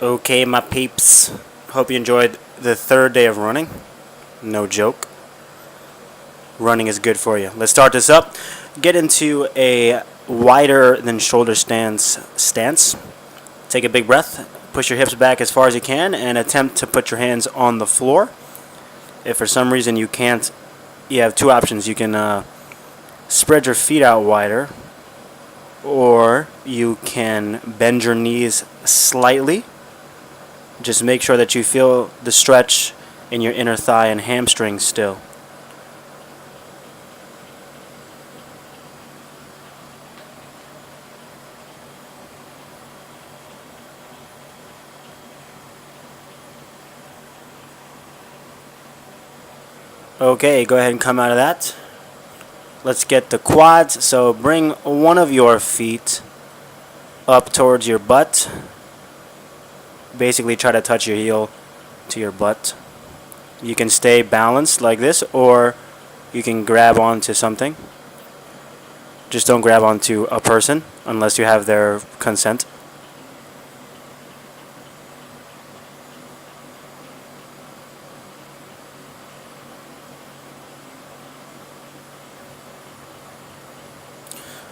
Okay, my peeps. Hope you enjoyed the third day of running. No joke. Running is good for you. Let's start this up. Get into a wider than shoulder stance. Take a big breath. Push your hips back as far as you can and attempt to put your hands on the floor. If for some reason you can't, you have two options. You can spread your feet out wider, or you can bend your knees slightly. Just make sure that you feel the stretch in your inner thigh and hamstring still. Okay, go ahead and come out of that. Let's get the quads. So bring one of your feet up towards your butt. Basically try to touch your heel to your butt. You can stay balanced like this, or you can grab onto something. Just don't grab onto a person unless you have their consent.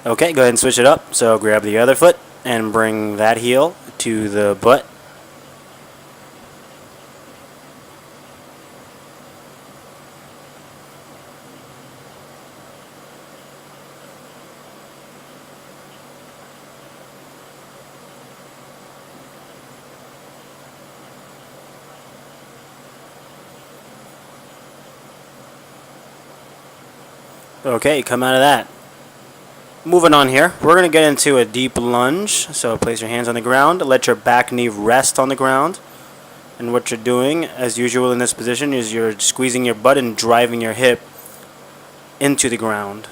Okay, go ahead and switch it up. So grab the other foot and bring that heel to the butt. Okay, come out of that. Moving on here, we're going to get into a deep lunge. So place your hands on the ground, let your back knee rest on the ground. And what you're doing, as usual in this position, is you're squeezing your butt and driving your hip into the ground.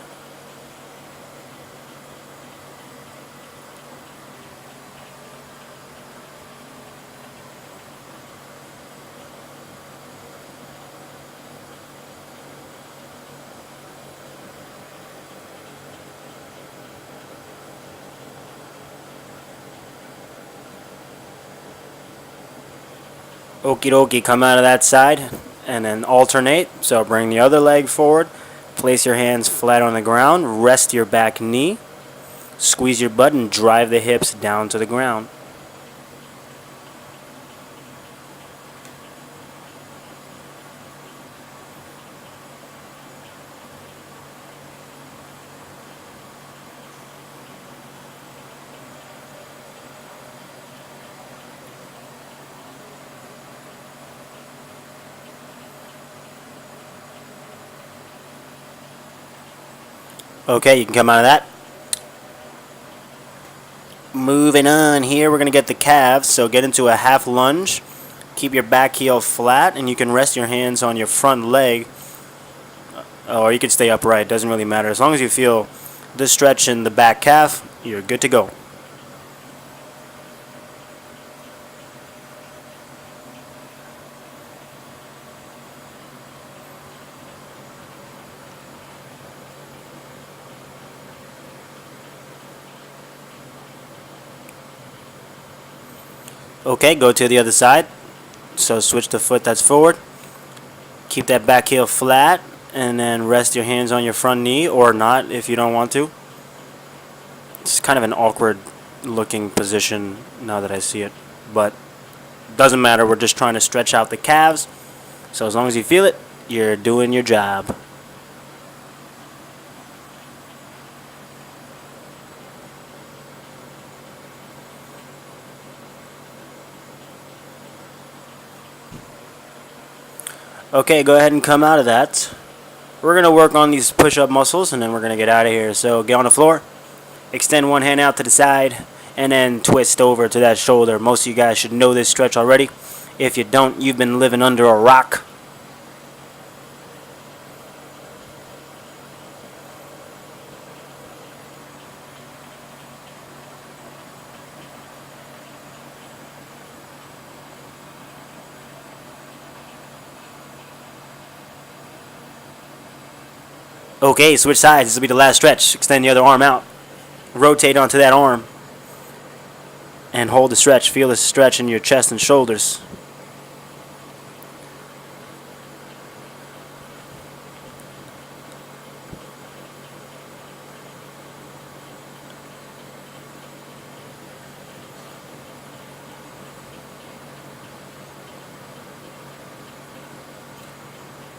Okie dokie, come out of that side and then alternate. So bring the other leg forward, place your hands flat on the ground, rest your back knee, squeeze your butt and drive the hips down to the ground. Okay, you can come out of that. Moving on here, we're going to get the calves. So get into a half lunge. Keep your back heel flat, and you can rest your hands on your front leg. Or you can stay upright. Doesn't really matter. As long as you feel the stretch in the back calf, you're good to go. Okay, go to the other side. So switch the foot that's forward. Keep that back heel flat, and then rest your hands on your front knee, or not if you don't want to. It's kind of an awkward looking position now that I see it, but doesn't matter. We're just trying to stretch out the calves. So as long as you feel it, you're doing your job. Okay, go ahead and come out of that. We're going to work on these push-up muscles, and then we're going to get out of here. So get on the floor, extend one hand out to the side, and then twist over to that shoulder. Most of you guys should know this stretch already. If you don't, you've been living under a rock. Okay, switch sides. This will be the last stretch. Extend the other arm out. Rotate onto that arm. and hold the stretch. Feel the stretch in your chest and shoulders.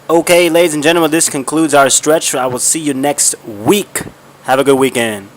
Okay, ladies and gentlemen, this concludes our stretch. I will see you next week. Have a good weekend.